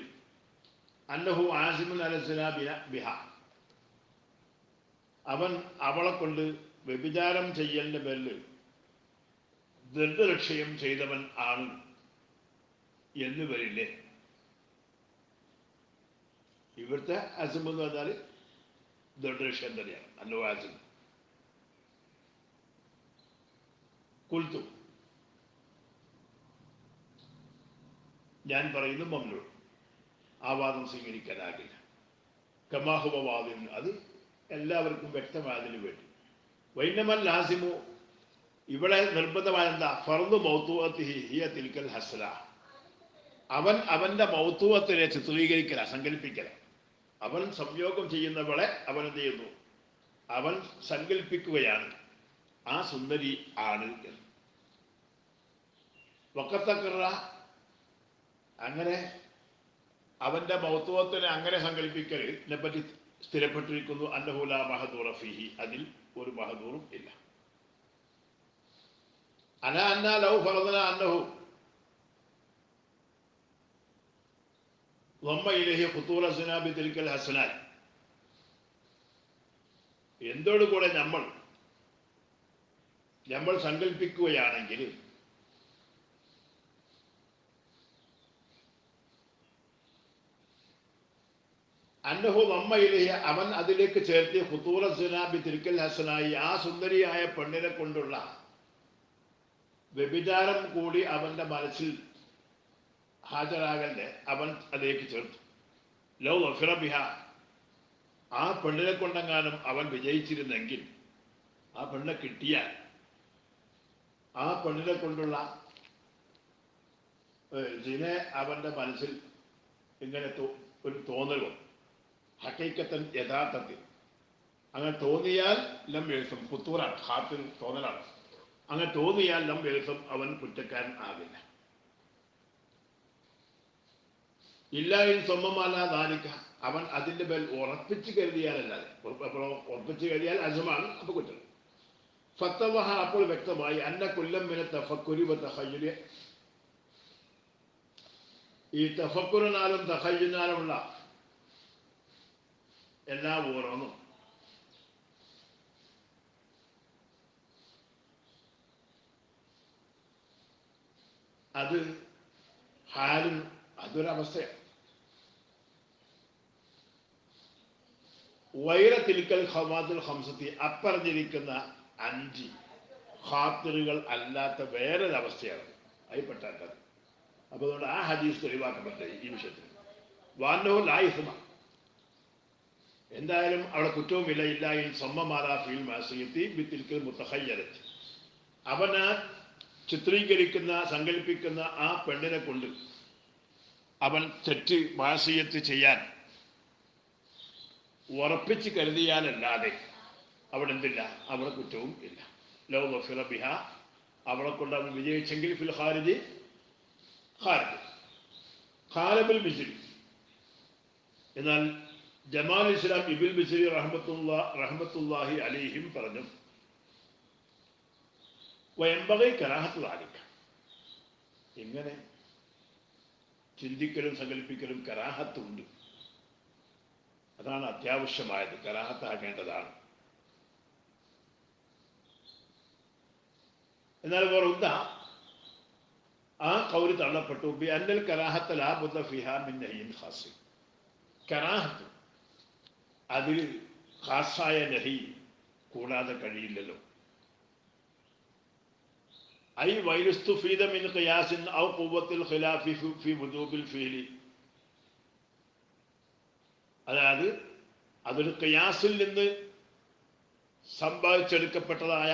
അന്നഹു ആസിമുൻ അലസിന ബിഹ, അവൻ അവളെ കൊണ്ട് വ്യഭിചാരം ചെയ്യലിന്റെ പേരിൽ ദൃഢലക്ഷ്യം ചെയ്തവൻ ആണ് എന്ന് വരില്ലേ. ഇവിടുത്തെ അസിം എന്ന് പറഞ്ഞാൽ ദൃഢലക്ഷ്യം തന്നെയാണ്. അല്ലോ ആസിം. കുൽത്തു, ഞാൻ പറയുന്നു മംനൂ, ആ വാദം സ്വീകരിക്കാനാകില്ല. കമാഹുവാദിൻ, അത് എല്ലാവർക്കും വ്യക്തമായതിനു വേണ്ടി. വൈനമൽ ലാസിമു, ഇവിടെ നിർബന്ധമായ എന്താ? ഫർദു മൗതൂഅത്തിഹി ഹിയ തിൽക്കൽ ഹസ്ല, അവൻ അവന്റെ മൗതൂഅത്തിനെ ചിത്രീകരിക്കല, സങ്കല്പിക്കല. അവൻ സംയോഗം ചെയ്യുന്നവളെ അവൻ എന്ത് ചെയ്യുന്നു? അവൻ സങ്കല്പിക്കുകയാണ് ആ സുന്ദരി ആണ് എന്ന്. വക്കത്തക്കറ, അങ്ങനെ അവന്റെ മൗതൂഅത്തിനെ അങ്ങനെ സങ്കല്പിക്കലിനെ പറ്റി സ്ഥിരപ്പെട്ടിരിക്കുന്നു. അന്നഹു ലാ മഹദൂറ ഫീഹി, അതിൽ ഒരു മഹദൂറും ഇല്ല. അന അന്ന ലൗ ഫറദന അന്നഹു ضم إليه خطور الزنا بتلك الحسنات, എന്തോടുകൂടെ നമ്മൾ സങ്കല്പിക്കുകയാണെങ്കിൽ അന്നഹു ضم إليه, അവൻ അതിലേക്ക് ചേർത്തി ഖുതൂറ الزنا بتلك الحسنات, ആ സുന്ദരിയായ പെണ്ണിനെ കൊണ്ടുള്ള വ്യഭിചാരം കൂടി അവന്റെ മനസ്സിൽ ഹാജരാകല്ലേ, അവൻ അതിലേക്ക് ചേർത്തു. ലൗ വഫിറ ബിഹ, ആ പെണ്ണിനെ കൊണ്ടെങ്ങാനും അവൻ വിജയിച്ചിരുന്നെങ്കിൽ, ആ പെണ്ണെ കിട്ടിയാൽ, ആ പെണ്ണിനെ കൊണ്ടുള്ള ഇതിനെ അവന്റെ മനസ്സിൽ ഇങ്ങനെ ഒരു തോന്നലോ ഹക്കീക്കത്തൻ യഥാർത്ഥത്തിൽ അങ്ങനെ തോന്നിയാൽ ലം എഴുത്തും, പുത്തൂറാണ്, ഹാത്തിൽ തോന്നലാണ്. അങ്ങനെ തോന്നിയാൽ ലം എഴുത്തും, അവൻ കുറ്റക്കാരൻ ആകില്ല. ഇല്ലായിൽ സ്വന്തമല്ല ദാനിക്ക, അവൻ അതിന്റെ മേൽ ഉറപ്പിച്ച് കരുതിയാലല്ലാതെ, ഉറപ്പിച്ച് കരുതിയാൽ അജമാണ്, അപ്പൊ കുറ്റം. ഫത്തവഹ, അപ്പോൾ വ്യക്തമായി, അന്ന കൊല്ലം മിന തഫക്കുരി വ തഖയ്യുരി, ഈ തഫക്കുറിനാലും തഖയ്യുനാലുമുള്ള എല്ലാ ഓരോന്നും അത് ഹാലും അതൊരവസ്ഥയാണ്. വൈറ തിൽക്കൽ ഖവാത്തുൽ ഖംസത്തി, അപ്പറഞ്ഞിരിക്കുന്ന 5 ഖാത്തിറുകൾ അല്ലാത്ത വേറൊരവസ്ഥയാണ് അതിൽപ്പെട്ടാൽ. അപ്പൊ അതുകൊണ്ട് ആ ഹദീസ് തെളിവാക്കപ്പെട്ട ഈ വിഷയത്തിൽ വാന്നോ ലായിഫുമ, എന്തായാലും അവിടെ കുറ്റവുമില്ല. ഇല്ലായിൽ സമ്മമാറാ ഫീൽ മാസിയത്തി ബിത്തിൽക്കൽ മുത്തഖയ്യരത്ത്, അവന് ചിത്രീകരിക്കുന്ന സങ്കല്പിക്കുന്ന ആ പെണ്ണിനെ കൊണ്ട് അവൻ തെറ്റ് മാസിയത്ത് ചെയ്യാൻ ഉറപ്പിച്ച് കരുതിയാലല്ലാതെ അവിടെ എന്തില്ല, അവിടെ കുറ്റവും ഇല്ല. ലൗ വഫിറ ബിഹ, അവളെ കൊണ്ട് അവൻ വിജയിച്ചെങ്കിൽ ഫിൽ ഖാരിജി ഖാലബിൽ ബിസ്രി. എന്നാൽ ജമാൽ ഇസ്ലാം ഇബിൽ ബിസ്രി റഹ്മത്തുല്ലാഹി അലൈഹിം പറഞ്ഞു, വയമ്പകൈ കറാഹത്ത് താലിക്ക, ഇങ്ങനെ ചിന്തിക്കലും സങ്കല്പിക്കലും കറാഹത്തുണ്ട്, അതാണ് അത്യാവശ്യമായത്, കറാഹത്താക്കേണ്ടതാണ്. എന്നാൽ വറുദ്ദ, ആ ഖൗല് തള്ളപ്പെട്ടു, ബി അന്നൽ കറാഹത്ത ലാ ബുദ്ദ ഫിഹാ മിൻ നഹ്യിൻ ഖാസി, കറാഹത്ത് അതിൽ ഖാസായ നഹി കൂടാതെ കഴിയില്ലല്ലോ. ഐ വൈലുസ്തുഫീദ മിൻ ഖിയാസിൻ ഔ ഖുവ്വത്തിൽ ഖിലാഫി ഫി വുജൂബിൽ ഫീലി, അതായത് അതൊരു ഖിയാസിൽ നിന്ന് സമ്പാദിച്ചെടുക്കപ്പെട്ടതായ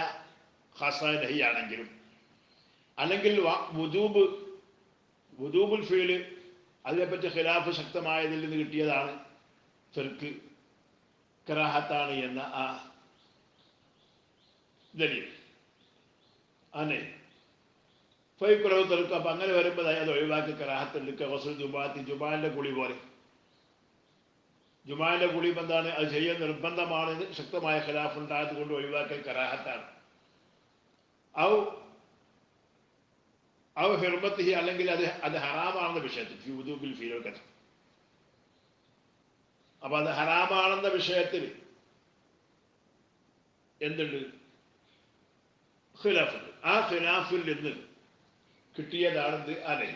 ഖാസായ നഹി ആണെങ്കിലും, അല്ലെങ്കിൽ വുജൂബുൽ ഫീല് അതിനെപ്പറ്റി ഖിലാഫ് ശക്തമായതിൽ നിന്ന് കിട്ടിയതാണ് ഫിർക്ക് കറാഹത്താണ് എന്ന ആ ദലീൽ അനെ ഫൈക്കുറവ് തെറുക്കും. അപ്പം അങ്ങനെ വരുമ്പോഴായി അത് ഒഴിവാക്കി കറാഹത്തെടുക്കുക. വസുൽ ജുമാഅത്തി, ജുമാന്റെ കുളി പോലെ. ജുമാന്റെ കുളി എന്താണ്? അത് ചെയ്യാൻ നിർബന്ധമാണെന്ന് ശക്തമായ ഖിലാഫ് ഉണ്ടായത് കൊണ്ട് ഒഴിവാക്കൽ കറാഹത്താണ്. ഔ ഹിർമത്തിഹി, അല്ലെങ്കിൽ അത് ഹറാമാണെന്ന വിഷയത്തിൽ ഫി വുജൂബിൽ ഫീലൊക്കെ. അപ്പൊ അത് ഹറാമാണെന്ന വിഷയത്തിൽ എന്തുണ്ട്? ഖിലാഫുണ്ട്. ആ ഖിലാഫിൽ നിന്ന് കിട്ടിയതാണെന്ത്? അനെ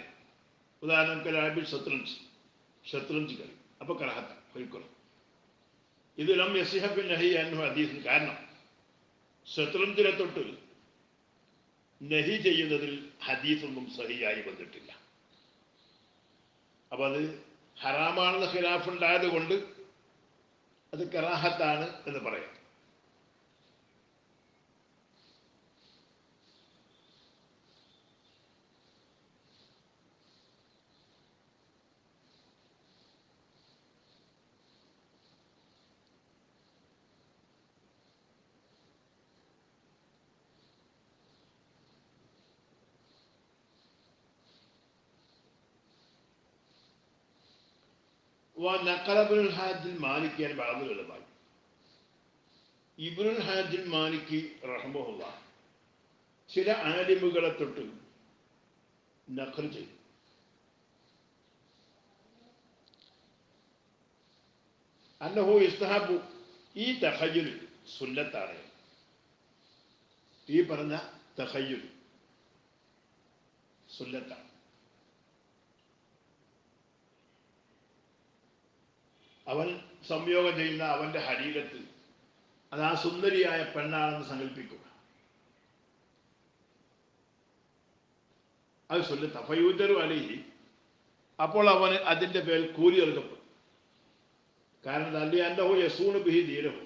ഉദാഹരണം കലാബിൽ ഷത്രഞ്ച് കളി, അപ്പൊ കറാഹത്ത ഒഴിക്കണം. ഇത് ലം യസിഹ ഫിൽ നഹി അൻഹു ഹദീസ്. കാരണം ഷത്രഞ്ചിനെ തൊട്ട് നഹി ചെയ്യുന്നതിൽ ഹദീസൊന്നും സഹിയായി വന്നിട്ടില്ല. അപ്പം അത് ഹറാമാണെന്ന് ഖിലാഫ് ഉണ്ടായത് കൊണ്ട് അത് കറാഹത്താണ് എന്ന് പറയാം. ونقل ابن الحاج المالكي عن بعض العلماء. ഇബ്നുൽ ഹാജിൽ മാലിക്കി റഹ്മഹുല്ലാ ചില ആലിമുകളെ തൊട്ട് നഖൽ ചെയ്തു. അന്നഹു ഇസ്തഹബു, ഈ തഖയ്യുൽ സുന്നത്താണ്. ഈ പറഞ്ഞ തഖയ്യുൽ സുന്നത്താണ്. അവൻ സംയോഗം ചെയ്യുന്ന അവന്റെ ഹരീരത്ത് അത് ആ സുന്ദരിയായ പെണ്ണാണെന്ന് സങ്കല്പിക്കുക. അത് സുന്നത്ത ഫയൂദറു അലൈഹി, അപ്പോൾ അവന് അതിൻ്റെ പേരിൽ കൂലി നൽകപ്പെടും. കാരണം അല്ലി അന്നഹു യസൂനു ബിഹി ദീനഹു,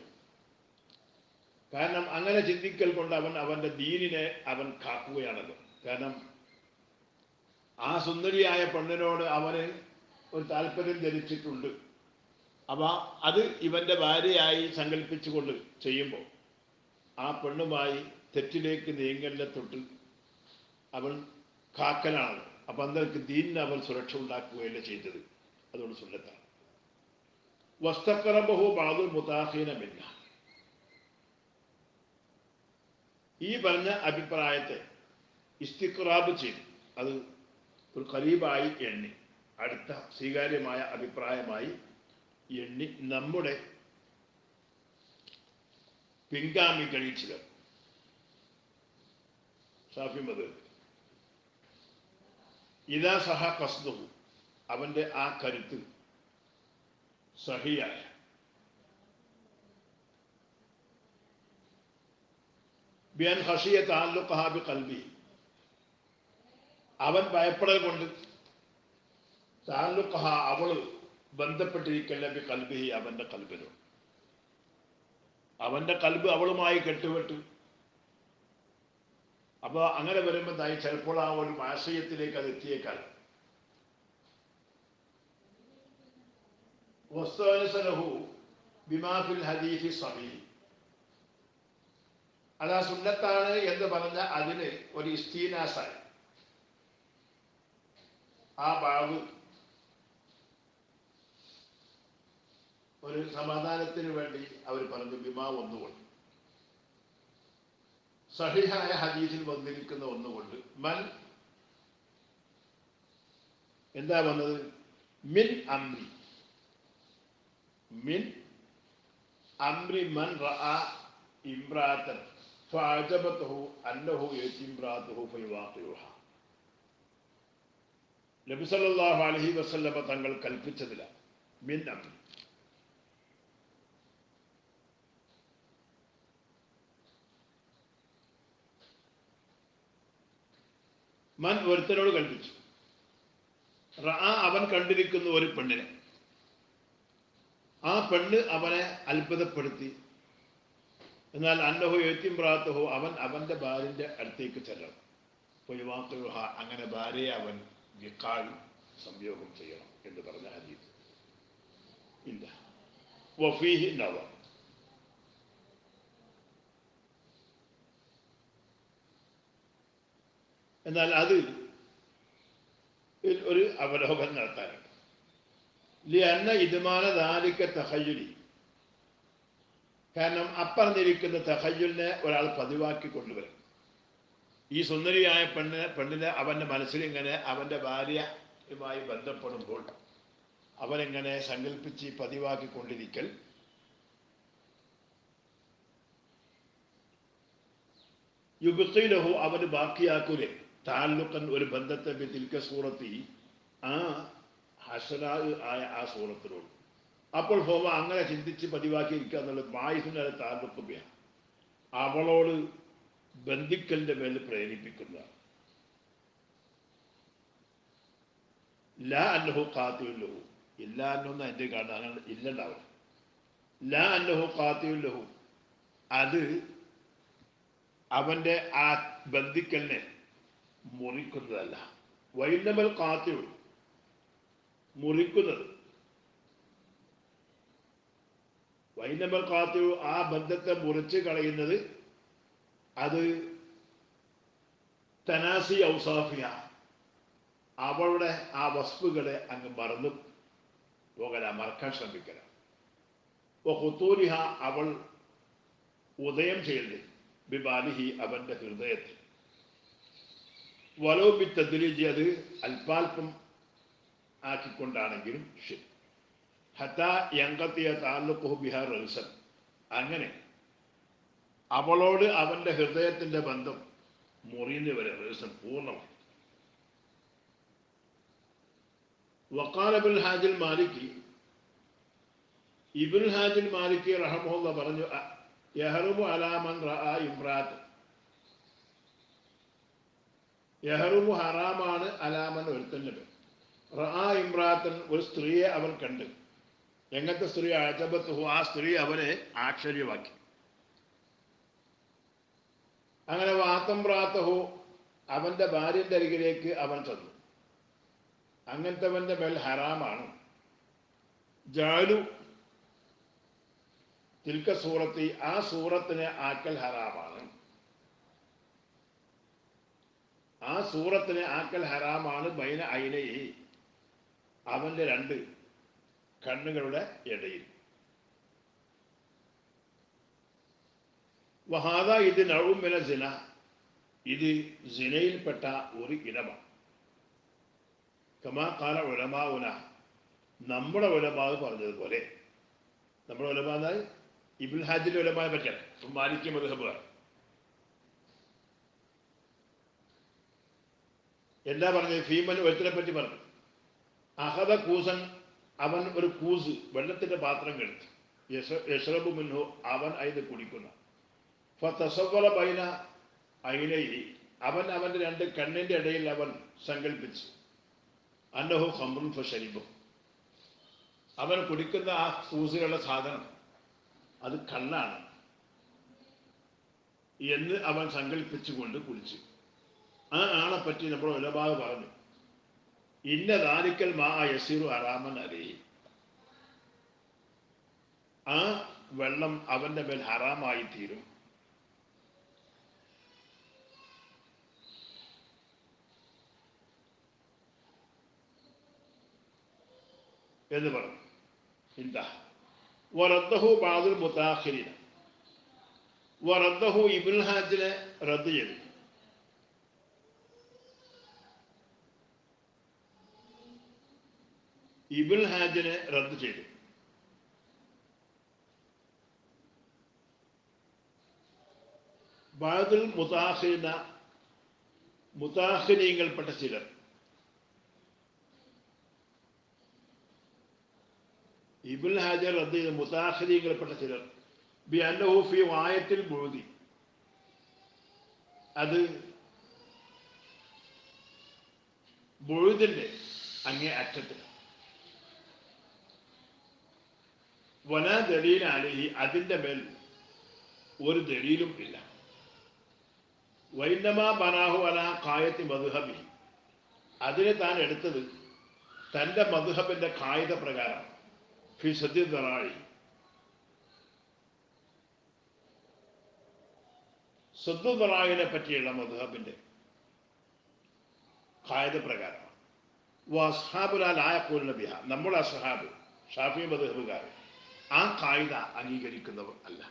കാരണം അങ്ങനെ ചിന്തിക്കൽ കൊണ്ട് അവൻ അവൻ്റെ ദീനിനെ അവൻ കാക്കുകയാണല്ലോ. കാരണം ആ സുന്ദരിയായ പെണ്ണിനോട് അവന് ഒരു താല്പര്യം ധരിച്ചിട്ടുണ്ട്. അപ്പം അത് ഇവൻ്റെ ഭാര്യയായി സങ്കല്പിച്ചുകൊണ്ട് ചെയ്യുമ്പോൾ ആ പെണ്ണുമായി തെറ്റിലേക്ക് നീങ്ങലിനെ തൊട്ട് അവൻ കാക്കലാണ്. അപ്പം അന്നേക്ക് ദീനിന് അവൻ സുരക്ഷ ഉണ്ടാക്കുകയല്ല ചെയ്തത്. അതുകൊണ്ട് സുന്നത്താണ്. വസ്തഖറബഹു ബഅദുൽ മുതാഖീന മിന്ന, ഈ പറഞ്ഞ അഭിപ്രായത്തെ ഇസ്തിഖ്റാബ് ചെയ്തു, അത് ഒരു ഖരീബായി എണ്ണി, അടുത്ത സ്വീകാര്യമായ അഭിപ്രായമായി എണ്ണി നമ്മുടെ പിൻഗാമികളിൽ ചിലർ ഷാഫി മദ്ഹബ് ഇദാ സഹ ഖസ്ദുഹു, അവൻ്റെ ആ കരുത്ത് സഹിയായ ബിഅൻ ഖശിയ തഅല്ലുഖഹ ബിഖൽബി, അവൻ ഭയപ്പെടൽ കൊണ്ട് തഅല്ലുഖഹ, അവൾ ബന്ധപ്പെട്ടിരിക്കല്ല ബിഖൽബിഹി, അവൻ്റെ കൽബിനോട്. അവൻ്റെ കൽബ് അവളുമായി കെട്ടുപെട്ടു. അപ്പോൾ അങ്ങനെ വരുമ്പോൾ തായി ചിലപ്പോൾ ആ ഒരു മാശയത്തിലേക്ക് അത് എത്തിയേക്കാൾ. വസ്തഅനസലഹു ബിമാ ഫിൽ ഹദീസി സഹീഹ്, അതാ സുന്നത്താണ് എന്ന് പറഞ്ഞ അതിന് ഒരു ഇസ്തീനാസായി ആ ബാബ് ഒരു സമാധാനത്തിന് വേണ്ടി അവർ പറഞ്ഞു ബിമാ ഒന്നുകൊണ്ട്, സഹിഹായ ഹദീസിൽ വന്നിരിക്കുന്ന ഒന്നുകൊണ്ട്. മൻ എന്താ വന്നത്? മിൻ അംരി, മിൻ അംരി മൻ റഅ ഇംറാഅതൻ ഫഅജബതഹു അന്നഹു യതി ഇംറാഅതുഹു ഫയവാഖിഉഹ. നബി സല്ലല്ലാഹു അലൈഹി വസല്ലമ തങ്ങൾ കൽപ്പിച്ചതില്ല. മിൻ അംരി, മൻ ഒരുത്തനോട് കൽപ്പിച്ചു, റഅ അവൻ കണ്ടിരിക്കുന്നു ഒരു പെണ്ണിനെ, ആ പെണ്ണ് അവനെ അത്ഭുതപ്പെടുത്തി. എന്നാൽ അന്നഹു യതിംറാഅതുഹു, അവൻ അവൻ്റെ ഭാര്യൻ്റെ അടുത്തേക്ക് ചെല്ലണം. ഫയവാഖിഉഹ, അങ്ങനെ ഭാര്യയെ അവൻ വിഖാൽ സംയോഗം ചെയ്യണം എന്ന് പറഞ്ഞ ഹദീസ് ഇല്ല. വഫീഹി നവർ, എന്നാൽ അത് ഒരു അവലോകനം നടത്താനുണ്ട്. ലിഅന്ന ഇദ്മാന ദാലിക തഖയ്യുലി, കാരണം അപ്പറഞ്ഞിരിക്കുന്ന തഖയ്യുലിനെ ഒരാൾ പതിവാക്കി കൊണ്ടുവരും. ഈ സുന്ദരിയായ പെണ്ണിനെ അവൻ്റെ മനസ്സിലിങ്ങനെ അവൻ്റെ ഭാര്യയുമായി ബന്ധപ്പെടുമ്പോൾ അവനെങ്ങനെ സങ്കല്പിച്ച് പതിവാക്കിക്കൊണ്ടിരിക്കൽ യുബ്ഖിലഹു, അവന് ബാക്കിയാക്കൂലെ തഅല്ലുഖൻ, ഒരു ബന്ധത്തെ ബിതിൽക സൂറത്തി, ആ ഹസനാ ആയ ആ സൂറത്തിനോട്. അപ്പോൾ ഹോമ അങ്ങനെ ചിന്തിച്ച് പതിവാക്കിയിരിക്കുക എന്നുള്ളത് മായിഫിനെ താല്ലുഖ്യ, അവളോട് ബന്ധിക്കലിന്റെ മേൽ പ്രേരിപ്പിക്കുന്നതാണ്. ലാ അന്നഹു ഖാതിഉല്ലഹു, ഇല്ല എന്നൊന്നും അതിൻ്റെ കാണാൻ ഇല്ലണ്ടാവും. ലാ അന്നഹു ഖാതിഉല്ലഹു, അത് അവന്റെ ആ ബന്ധിക്കലിനെ മുറിക്കുന്നതല്ല. വൈന്നമൽ ഖാതിഉ, മുറിക്കുന്നത്. വൈന്നമൽ ഖാതിഉ, ആ ബന്ധത്തെ മുറിച്ച് കളയുന്നത് അത് തനാസി ഔസാഫിയ, അവളുടെ ആ വസ്തുക്കളെ അങ്ങ് മറന്നു പോകല, മറക്കാൻ ശ്രമിക്കല. ഖുതൂരിഹ, അവൾ ഉദയം ചെയ്യരുത്, ബിബാലിഹി, അവന്റെ ഹൃദയത്തിൽ. വലോ ബി തദ്രീജി, അത് അല്പാൽപ്പം ആക്കിക്കൊണ്ടാണെങ്കിലും ശരി. ഹത്താ യങ്കത്തിയ താലൂഖുഹു ബിഹാ റൽസൻ, അങ്ങനെ അവളോട് അവന്റെ ഹൃദയത്തിന്റെ ബന്ധം മുറിയുന്നവരെ റൽസൻ പൂർണ്ണമാണ്. വഖാല ഇബ്നുൽ ഹാജിൽ മാലിക്കി, ഇബ്നുൽ ഹാജിൽ മാലിക്കി റഹ്മഹുല്ലാഹ് പറഞ്ഞു, യഹ്റുമു അലാ മൻ റആ ഇംറാത്ത്, യഹ്റുമു ഹറാമാണ് അലാമൻ ഒരുത്തന്റെ മേൽ, റആ ഇംറാത്തൻ, ഒരു സ്ത്രീയെ അവൻ കണ്ട്. എങ്ങനത്തെ സ്ത്രീ? അഅജബത്തുഹു, ആ സ്ത്രീ അവനെ ആശ്ചര്യമാക്കി. അങ്ങനെ വാത്തംറാത്തഹു, അവന്റെ ഭാര്യന്റെ അരികിലേക്ക് അവൻ ചെന്നു. അങ്ങനത്തെവന്റെ മേൽ ഹറാമാണ്. ജാലു തിൽക്ക സൂറത്തി, ആ സൂറത്തിനെ ആക്കൽ ഹറാമാണ്. ആ സൂറത്തിനെ ആക്കൽ ഹറാമാണ്. ബൈന ഐനൈഹി, അവന്റെ രണ്ട് കണ്ണുകളുടെ ഇടയിൽ. വഹാദ, ഇത് നഉം മിന സിന, ഇത് സിനയിൽപ്പെട്ട ഒരു ഇനമാണ്. കമാ ഖാല ഉലമാഉന, നമ്മുടെ ഉലമാ പറഞ്ഞതുപോലെ. നമ്മുടെ ഉലമാ എന്നാൽ ഇബ്നുൽ ഹാജിന്റെ ഉലമായെ പറ്റിയാണ്, മാലിക്കി മദ്ഹബ്. എന്താ പറഞ്ഞത്? ഫീമൻ, ഒരുത്തിനെ പറ്റി പറഞ്ഞു. അഹദ കൂസൻ, അവൻ ഒരു കൂസ്, വെള്ളത്തിന്റെ പാത്രം എടുത്തു. യശ്റബു മിൻഹു, അവൻ അതിന് കുടിക്കുന്ന. ഫതസവ്വറ ബൈന ഐനൈഹി, അവൻ അവന്റെ രണ്ട് കണ്ണിന്റെ ഇടയിൽ അവൻ സങ്കല്പിച്ചു. അന്നഹു ഖംറുൻ ഫശരിബു, അവൻ കുടിക്കുന്ന ആ കൂസിലുള്ള സാധനം അത് കള്ളാണ് എന്ന് അവൻ സങ്കല്പിച്ചുകൊണ്ട് കുടിച്ചു. ആ ആളെ പറ്റി നമ്മുടെ ഉലമാ പറഞ്ഞു, ഇന്ന ദാലിക്കൽ മാ യസീറു ഹറാമൻ അലൈഹി, ആ വെള്ളം അവന്റെ മേൽ ഹറാമായി തീരും. എന്ന് പറഞ്ഞു. എന്താ? വറദ്ദഹു ബഅദുൽ മുതഅഖിരീന, വറദ്ദഹു, ഇബ്നുൽ ഹാജിനെ റദ്ദ് ചെയ്തു. ഇബ്നുൽ ഹാജിനെ റദ്ദ് ചെയ്തു. ബഅദുൽ മുതഅഖിരീന, മുതഅഖിരീങ്ങൾപ്പെട്ട ചിലർ. ഇബ്നുൽ ഹാജർ റദ്ദ് ചെയ്ത മുതഅഖിരീങ്ങൾപ്പെട്ട ചിലർ. ബി അന്നഹു ഫി വായത്തിൽ ബുഴുതി, അത് ബുഴുതിന്റെ അങ്ങേ അറ്റത്തിൽ. വലാ ദലീല അലൈഹി, അതിന്റെ മേൽ ഒരു ദലീലും ഇല്ല. വൈന്നമാ ബനാഹു അലാ ഖായത്തി മദ്ഹബി, അതിനെ താൻ എടുത്തത് തന്റെ മദ്ഹബിന്റെ ഖായിദ പ്രകാരം. ഫി സദ്ദി ദറാഇ, സദ്ദു ദറാഇനെ പറ്റിയുള്ള മദ്ഹബിന്റെ ഖായിദ പ്രകാരം. വഅസ്ഹാബുനാ ലാ യഖൂലുന ബിഹാ, നമ്മുടെ അസ്ഹാബ് ഷാഫി മദ്ഹബുകാർ ആ ഖായിദ അംഗീകരിക്കുന്നവർ അല്ല.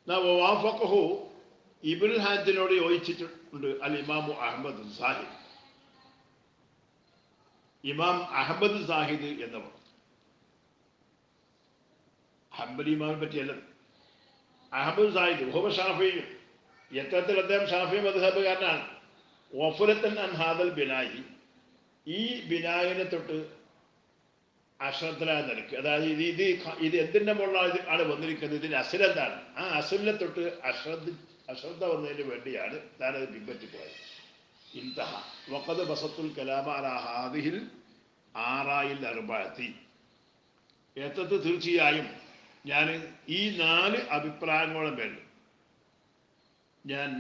വവാഫഖഹു, ഇബ്നുൽ ഹാജിനോട് യോജിച്ചിട്ടുണ്ട് അൽ ഇമാമു അഹ്മദ് സാഹിദ്, ഇമാം അഹ്മദ് സാഹിദ് എന്നവർ. ഹംബലി ഇമാമിനെ പറ്റിയല്ല, അഹമ്മദ് സാഹിദ് ഹുവ ഷാഫി, യഥാർത്ഥത്തിൽ അദ്ദേഹം ഷാഫി മദ്ഹബുകാരനാണ്. വഫുലത്തൻ അൻ ഹാദൽ ബിനായി, ഈ ബിനായിനെ തൊട്ട് അശ്രദ്ധരായ നിലക്ക്, അതായത് ഇത് എന്തിൻ്റെ മുകളിലാണ് ആണ് വന്നിരിക്കുന്നത്, ഇതിൻ്റെ അസലെന്താണ്, ആ അസലിനെ തൊട്ട് അശ്രദ്ധ വന്നതിന് വേണ്ടിയാണ് ഞാനത് പിൻപറ്റിപ്പോയത്. ഇൻതഹ വഖദ് ബസത്തുൽ കലാമ അലാ ഹാദിഹിൽ ആറായിൽ അർബഅത്തി. ഏത്തത് തീർച്ചയായും ഞാൻ ഈ 4 അഭിപ്രായങ്ങളുടെ മേൽ ഞാൻ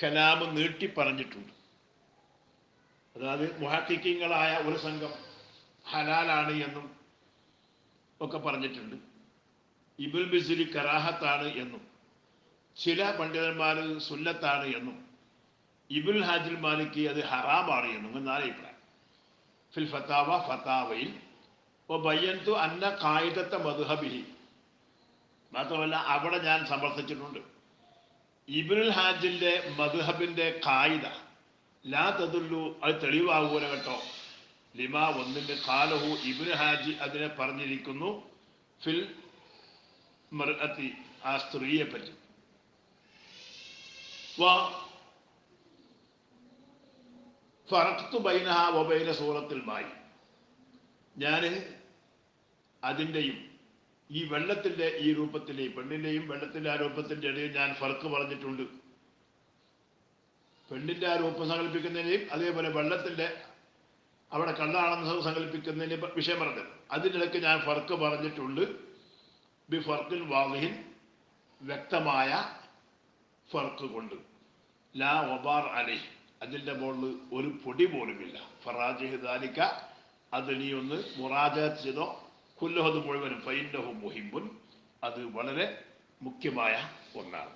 കലാമ് നീട്ടി പറഞ്ഞിട്ടുണ്ട്. അതായത് മുഹഖിഖീങ്ങളായ ഒരു സംഘം ഹലാലാണ് എന്നും ഒക്കെ പറഞ്ഞിട്ടുണ്ട്. ഇബ്നുൽ ബിസ്രി കറാഹത്താണ് എന്നും ചില പണ്ഡിതന്മാർ സുന്നത്താണ് എന്നും ഇബ്നുൽ ഹാജിൽ മാലിക്കി അത് ഹറാമാണ് എന്നും 4 അഭിപ്രായം. ഫിൽ ഫത്താവ ഫത്താവയിൽ ബയ്യന്തു അന്ന ഖായിദത്ത മദ്ഹബിഹി. മാത്രമല്ല അവിടെ ഞാൻ സമർത്ഥിച്ചിട്ടുണ്ട് ഇബ്നുൽ ഹാജിന്റെ മദ്ഹബിന്റെ ഖായിദ ലാ തദുല്ലു, അത് തെളിവാകൂല കേട്ടോ, ലിമാ ഒന്നിന്റെ ഖാലഹു ഇബ്നു ഹാജി അതിനെ പറഞ്ഞിരിക്കുന്നു ഫിൽ മർഅത്തി, ആ സ്ത്രീയെ പറ്റി. ഫറഖ്തു ബൈനഹ വബൈന സൂറത്തിൽ മായി, ഞാൻ അതിൻ്റെയും ഈ വെള്ളത്തിൻ്റെ ഈ രൂപത്തിലെയും പെണ്ണിൻ്റെയും വെള്ളത്തിൻ്റെ ആ രൂപത്തിൻ്റെ ഇടയിൽ ഞാൻ ഫർക്ക് പറഞ്ഞിട്ടുണ്ട്. പെണ്ണിൻ്റെ ആ രൂപം സങ്കല്പിക്കുന്നതിനെയും അതേപോലെ വെള്ളത്തിൻ്റെ അവിടെ കള്ളാണെന്ന് സങ്കല്പിക്കുന്നതിന് വിഷയം പറഞ്ഞത്, അതിനിടയ്ക്ക് ഞാൻ ഫർക്ക് പറഞ്ഞിട്ടുണ്ട്. ബി ഫർക്കിൽ വാളിഹിൻ, വ്യക്തമായ ഫർക്ക് കൊണ്ട്. ലാ വബാർ അലൈഹ്, അതിൻ്റെ മുകളിൽ ഒരു പൊടി പോലുമില്ല. ഫറാജിഹ് ദാലിക, അത് നീ ഒന്ന് മുറാജഅത്ത് ചെയ്തോ. കുല്ലഹത് മുഴുവനും ഫൈന്നഹു മുഹിബ്ബുൻ, അത് വളരെ മുഖ്യമായ ഒന്നാണ്.